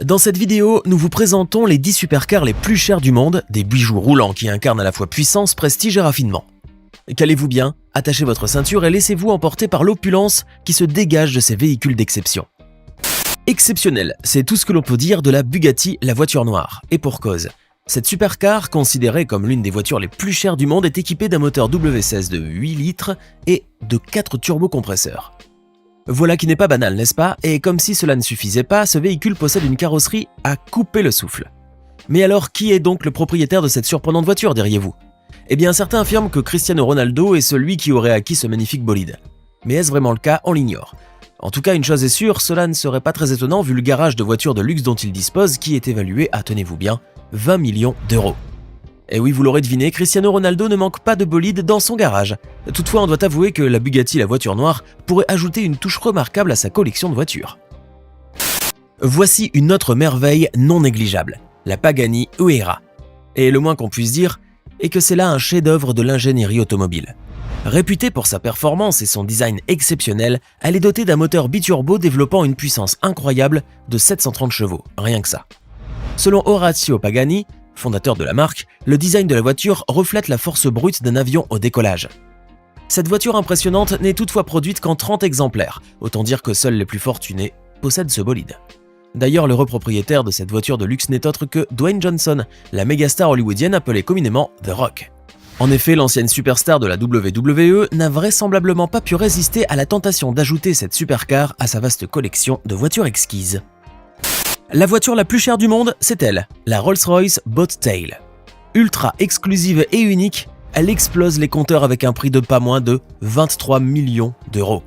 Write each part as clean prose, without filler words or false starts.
Dans cette vidéo, nous vous présentons les 10 supercars les plus chers du monde, des bijoux roulants qui incarnent à la fois puissance, prestige et raffinement. Calez-vous bien, attachez votre ceinture et laissez-vous emporter par l'opulence qui se dégage de ces véhicules d'exception. Exceptionnel, c'est tout ce que l'on peut dire de la Bugatti, la voiture noire, et pour cause. Cette supercar, considérée comme l'une des voitures les plus chères du monde, est équipée d'un moteur W16 de 8 litres et de 4 turbocompresseurs. Voilà qui n'est pas banal, n'est-ce pas? Et comme si cela ne suffisait pas, ce véhicule possède une carrosserie à couper le souffle. Mais alors, qui est donc le propriétaire de cette surprenante voiture, diriez-vous? Eh bien, certains affirment que Cristiano Ronaldo est celui qui aurait acquis ce magnifique bolide. Mais est-ce vraiment le cas? On l'ignore. En tout cas, une chose est sûre, cela ne serait pas très étonnant vu le garage de voitures de luxe dont il dispose qui est évalué à, tenez-vous bien, 20 millions d'euros. Et oui, vous l'aurez deviné, Cristiano Ronaldo ne manque pas de bolide dans son garage. Toutefois, on doit avouer que la Bugatti, la voiture noire, pourrait ajouter une touche remarquable à sa collection de voitures. Voici une autre merveille non négligeable, la Pagani Huayra. Et le moins qu'on puisse dire est que c'est là un chef-d'œuvre de l'ingénierie automobile. Réputée pour sa performance et son design exceptionnel, elle est dotée d'un moteur biturbo développant une puissance incroyable de 730 chevaux, rien que ça. Selon Orazio Pagani, fondateur de la marque, le design de la voiture reflète la force brute d'un avion au décollage. Cette voiture impressionnante n'est toutefois produite qu'en 30 exemplaires, autant dire que seuls les plus fortunés possèdent ce bolide. D'ailleurs, le propriétaire de cette voiture de luxe n'est autre que Dwayne Johnson, la mégastar hollywoodienne appelée communément The Rock. En effet, l'ancienne superstar de la WWE n'a vraisemblablement pas pu résister à la tentation d'ajouter cette supercar à sa vaste collection de voitures exquises. La voiture la plus chère du monde, c'est elle, la Rolls-Royce Bobtail. Ultra exclusive et unique, elle explose les compteurs avec un prix de pas moins de 23 millions d'euros.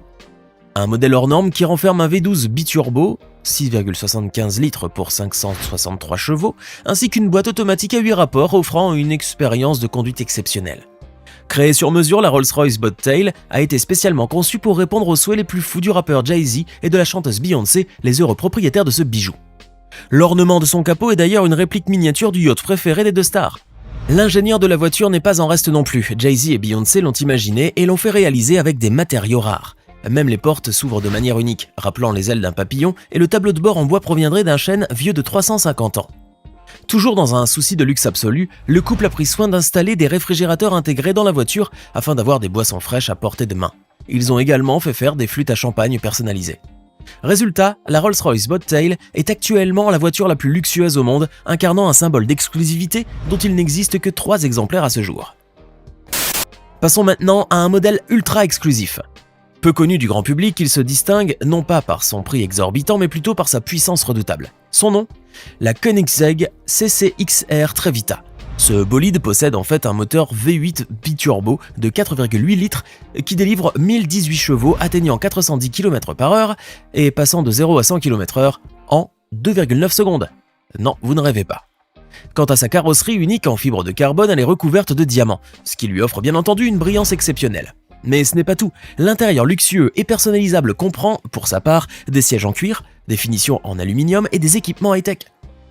Un modèle hors norme qui renferme un V12 biturbo, 6,75 litres pour 563 chevaux, ainsi qu'une boîte automatique à 8 rapports offrant une expérience de conduite exceptionnelle. Créée sur mesure, la Rolls-Royce Bobtail a été spécialement conçue pour répondre aux souhaits les plus fous du rappeur Jay-Z et de la chanteuse Beyoncé, les heureux propriétaires de ce bijou. L'ornement de son capot est d'ailleurs une réplique miniature du yacht préféré des deux stars. L'ingénieur de la voiture n'est pas en reste non plus. Jay-Z et Beyoncé l'ont imaginé et l'ont fait réaliser avec des matériaux rares. Même les portes s'ouvrent de manière unique, rappelant les ailes d'un papillon, et le tableau de bord en bois proviendrait d'un chêne vieux de 350 ans. Toujours dans un souci de luxe absolu, le couple a pris soin d'installer des réfrigérateurs intégrés dans la voiture afin d'avoir des boissons fraîches à portée de main. Ils ont également fait faire des flûtes à champagne personnalisées. Résultat, la Rolls-Royce Bobtail est actuellement la voiture la plus luxueuse au monde, incarnant un symbole d'exclusivité dont il n'existe que 3 exemplaires à ce jour. Passons maintenant à un modèle ultra exclusif. Peu connu du grand public, il se distingue non pas par son prix exorbitant, mais plutôt par sa puissance redoutable. Son nom? La Koenigsegg CC-XR Trevita. Ce bolide possède en fait un moteur V8 biturbo de 4,8 litres qui délivre 1018 chevaux atteignant 410 km/h et passant de 0 à 100 km/h en 2,9 secondes. Non, vous ne rêvez pas. Quant à sa carrosserie unique en fibre de carbone, elle est recouverte de diamants, ce qui lui offre bien entendu une brillance exceptionnelle. Mais ce n'est pas tout, l'intérieur luxueux et personnalisable comprend, pour sa part, des sièges en cuir, des finitions en aluminium et des équipements high-tech.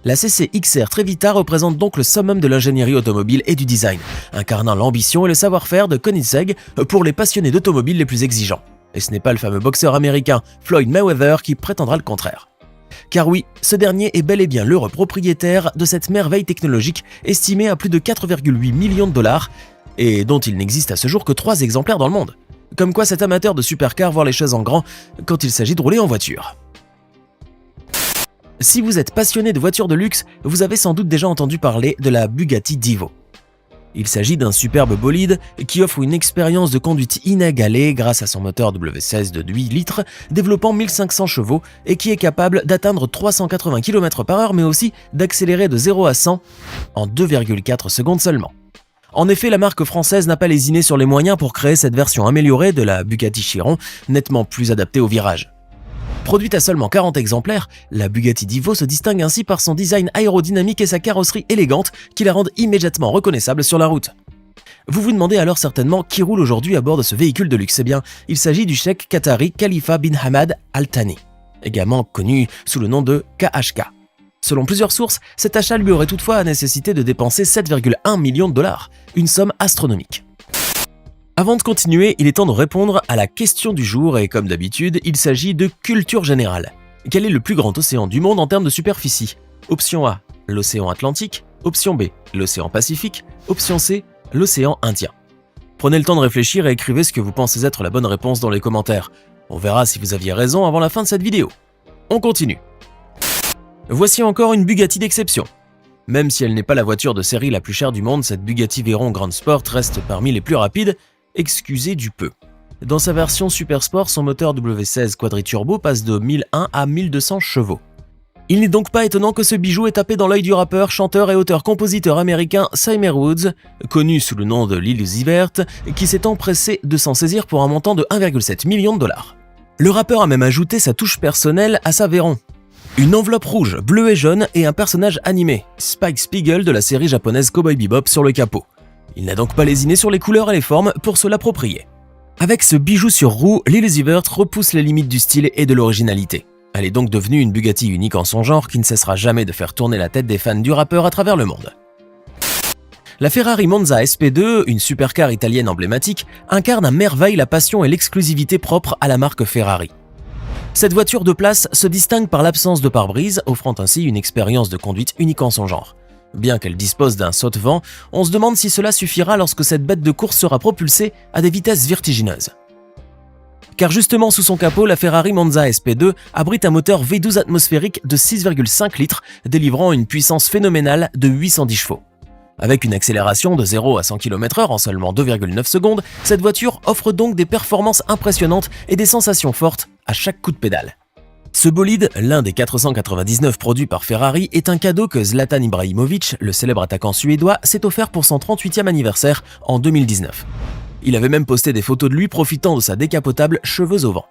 La CC-XR Trevita représente donc le summum de l'ingénierie automobile et du design, incarnant l'ambition et le savoir-faire de Koenigsegg pour les passionnés d'automobiles les plus exigeants. Et ce n'est pas le fameux boxeur américain Floyd Mayweather qui prétendra le contraire. Car oui, ce dernier est bel et bien l'heureux propriétaire de cette merveille technologique estimée à plus de 4,8 millions de dollars et dont il n'existe à ce jour que 3 exemplaires dans le monde. Comme quoi cet amateur de supercar voit les choses en grand quand il s'agit de rouler en voiture. Si vous êtes passionné de voitures de luxe, vous avez sans doute déjà entendu parler de la Bugatti Divo. Il s'agit d'un superbe bolide qui offre une expérience de conduite inégalée grâce à son moteur W16 de 8 litres développant 1500 chevaux et qui est capable d'atteindre 380 km/h mais aussi d'accélérer de 0 à 100 en 2,4 secondes seulement. En effet, la marque française n'a pas lésiné sur les moyens pour créer cette version améliorée de la Bugatti Chiron, nettement plus adaptée au virage. Produite à seulement 40 exemplaires, la Bugatti Divo se distingue ainsi par son design aérodynamique et sa carrosserie élégante qui la rendent immédiatement reconnaissable sur la route. Vous vous demandez alors certainement qui roule aujourd'hui à bord de ce véhicule de luxe. Eh bien, il s'agit du cheikh qatari Khalifa bin Hamad Al Thani, également connu sous le nom de KHK. Selon plusieurs sources, cet achat lui aurait toutefois nécessité de dépenser 7,1 millions de dollars, une somme astronomique. Avant de continuer, il est temps de répondre à la question du jour et comme d'habitude, il s'agit de culture générale. Quel est le plus grand océan du monde en termes de superficie? Option A, l'océan Atlantique. Option B, l'océan Pacifique. Option C, l'océan Indien. Prenez le temps de réfléchir et écrivez ce que vous pensez être la bonne réponse dans les commentaires. On verra si vous aviez raison avant la fin de cette vidéo. On continue. Voici encore une Bugatti d'exception. Même si elle n'est pas la voiture de série la plus chère du monde, cette Bugatti Veyron Grand Sport reste parmi les plus rapides, excusez du peu. Dans sa version Super Sport, son moteur W16 quadriturbo passe de 1001 à 1200 chevaux. Il n'est donc pas étonnant que ce bijou ait tapé dans l'œil du rappeur, chanteur et auteur-compositeur américain Symmer Woods, connu sous le nom de Lil Uzi Vert, qui s'est empressé de s'en saisir pour un montant de 1,7 million de dollars. Le rappeur a même ajouté sa touche personnelle à sa Veyron. Une enveloppe rouge, bleue et jaune et un personnage animé, Spike Spiegel de la série japonaise Cowboy Bebop sur le capot. Il n'a donc pas lésiné sur les couleurs et les formes pour se l'approprier. Avec ce bijou sur roue, Lil Uzi Vert repousse les limites du style et de l'originalité. Elle est donc devenue une Bugatti unique en son genre qui ne cessera jamais de faire tourner la tête des fans du rappeur à travers le monde. La Ferrari Monza SP2, une supercar italienne emblématique, incarne à merveille la passion et l'exclusivité propre à la marque Ferrari. Cette voiture de place se distingue par l'absence de pare-brise, offrant ainsi une expérience de conduite unique en son genre. Bien qu'elle dispose d'un saute-vent, on se demande si cela suffira lorsque cette bête de course sera propulsée à des vitesses vertigineuses. Car justement sous son capot, la Ferrari Monza SP2 abrite un moteur V12 atmosphérique de 6,5 litres, délivrant une puissance phénoménale de 810 chevaux. Avec une accélération de 0 à 100 km/h en seulement 2,9 secondes, cette voiture offre donc des performances impressionnantes et des sensations fortes à chaque coup de pédale. Ce bolide, l'un des 499 produits par Ferrari, est un cadeau que Zlatan Ibrahimović, le célèbre attaquant suédois, s'est offert pour son 38e anniversaire en 2019. Il avait même posté des photos de lui profitant de sa décapotable cheveux au vent.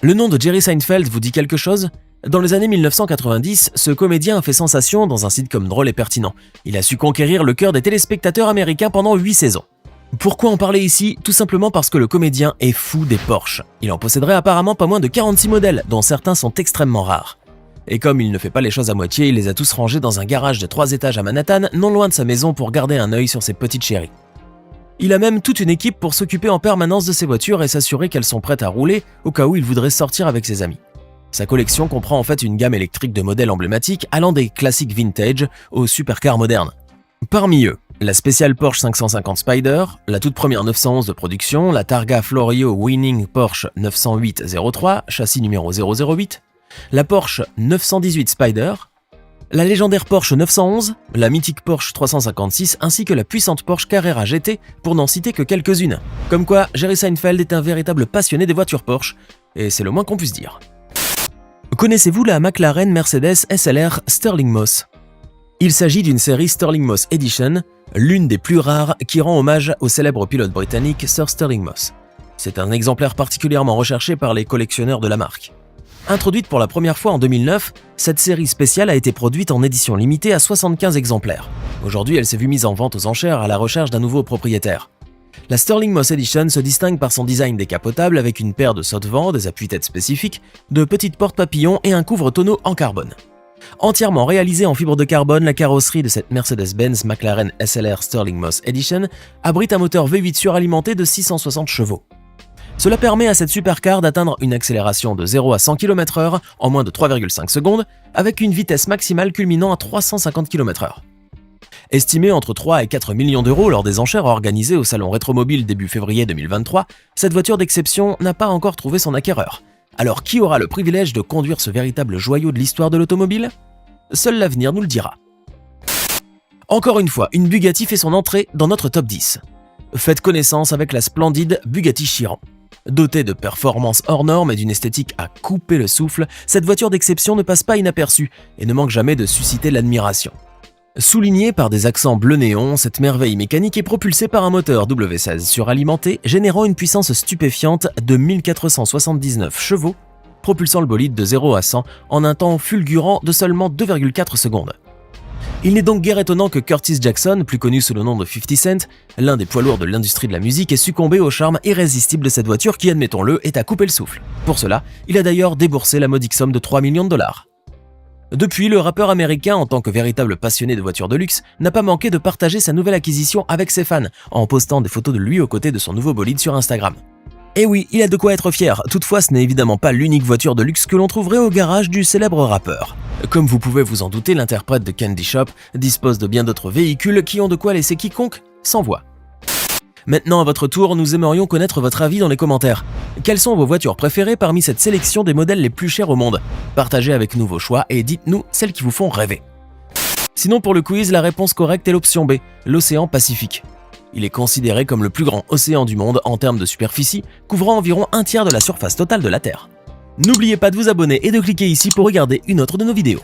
Le nom de Jerry Seinfeld vous dit quelque chose? Dans les années 1990, ce comédien a fait sensation dans un sitcom drôle et pertinent. Il a su conquérir le cœur des téléspectateurs américains pendant 8 saisons. Pourquoi en parler ici? Tout simplement parce que le comédien est fou des Porsche. Il en posséderait apparemment pas moins de 46 modèles, dont certains sont extrêmement rares. Et comme il ne fait pas les choses à moitié, il les a tous rangés dans un garage de 3 étages à Manhattan, non loin de sa maison pour garder un œil sur ses petites chéries. Il a même toute une équipe pour s'occuper en permanence de ses voitures et s'assurer qu'elles sont prêtes à rouler au cas où il voudrait sortir avec ses amis. Sa collection comprend en fait une gamme électrique de modèles emblématiques allant des classiques vintage aux supercars modernes. Parmi eux, la spéciale Porsche 550 Spyder, la toute première 911 de production, la Targa Florio Winning Porsche 908-03, châssis numéro 008, la Porsche 918 Spyder, la légendaire Porsche 911, la mythique Porsche 356 ainsi que la puissante Porsche Carrera GT pour n'en citer que quelques-unes. Comme quoi, Jerry Seinfeld est un véritable passionné des voitures Porsche, et c'est le moins qu'on puisse dire. Connaissez-vous la McLaren Mercedes SLR Sterling Moss? Il s'agit d'une série Sterling Moss Edition, l'une des plus rares qui rend hommage au célèbre pilote britannique Sir Sterling Moss. C'est un exemplaire particulièrement recherché par les collectionneurs de la marque. Introduite pour la première fois en 2009, cette série spéciale a été produite en édition limitée à 75 exemplaires. Aujourd'hui, elle s'est vue mise en vente aux enchères à la recherche d'un nouveau propriétaire. La Sterling Moss Edition se distingue par son design décapotable avec une paire de saute-vent, des appuis-têtes spécifiques, de petites portes papillons et un couvre-tonneau en carbone. Entièrement réalisée en fibre de carbone, la carrosserie de cette Mercedes-Benz McLaren SLR Sterling Moss Edition abrite un moteur V8 suralimenté de 660 chevaux. Cela permet à cette supercar d'atteindre une accélération de 0 à 100 km/h en moins de 3,5 secondes, avec une vitesse maximale culminant à 350 km/h. Estimée entre 3 et 4 millions d'euros lors des enchères organisées au salon Rétromobile début février 2023, cette voiture d'exception n'a pas encore trouvé son acquéreur. Alors qui aura le privilège de conduire ce véritable joyau de l'histoire de l'automobile? Seul l'avenir nous le dira. Encore une fois, une Bugatti fait son entrée dans notre top 10. Faites connaissance avec la splendide Bugatti Chiron. Dotée de performances hors normes et d'une esthétique à couper le souffle, cette voiture d'exception ne passe pas inaperçue et ne manque jamais de susciter l'admiration. Soulignée par des accents bleu néon, cette merveille mécanique est propulsée par un moteur W16 suralimenté, générant une puissance stupéfiante de 1479 chevaux, propulsant le bolide de 0 à 100 en un temps fulgurant de seulement 2,4 secondes. Il n'est donc guère étonnant que Curtis Jackson, plus connu sous le nom de 50 Cent, l'un des poids lourds de l'industrie de la musique, ait succombé au charme irrésistible de cette voiture qui, admettons-le, est à couper le souffle. Pour cela, il a d'ailleurs déboursé la modique somme de 3 millions de dollars. Depuis, le rappeur américain, en tant que véritable passionné de voitures de luxe, n'a pas manqué de partager sa nouvelle acquisition avec ses fans, en postant des photos de lui aux côtés de son nouveau bolide sur Instagram. Et oui, il a de quoi être fier, toutefois ce n'est évidemment pas l'unique voiture de luxe que l'on trouverait au garage du célèbre rappeur. Comme vous pouvez vous en douter, l'interprète de Candy Shop dispose de bien d'autres véhicules qui ont de quoi laisser quiconque sans voix. Maintenant à votre tour, nous aimerions connaître votre avis dans les commentaires. Quelles sont vos voitures préférées parmi cette sélection des modèles les plus chers au monde? Partagez avec nous vos choix et dites-nous celles qui vous font rêver. Sinon pour le quiz, la réponse correcte est l'option B, l'océan Pacifique. Il est considéré comme le plus grand océan du monde en termes de superficie, couvrant environ un tiers de la surface totale de la Terre. N'oubliez pas de vous abonner et de cliquer ici pour regarder une autre de nos vidéos.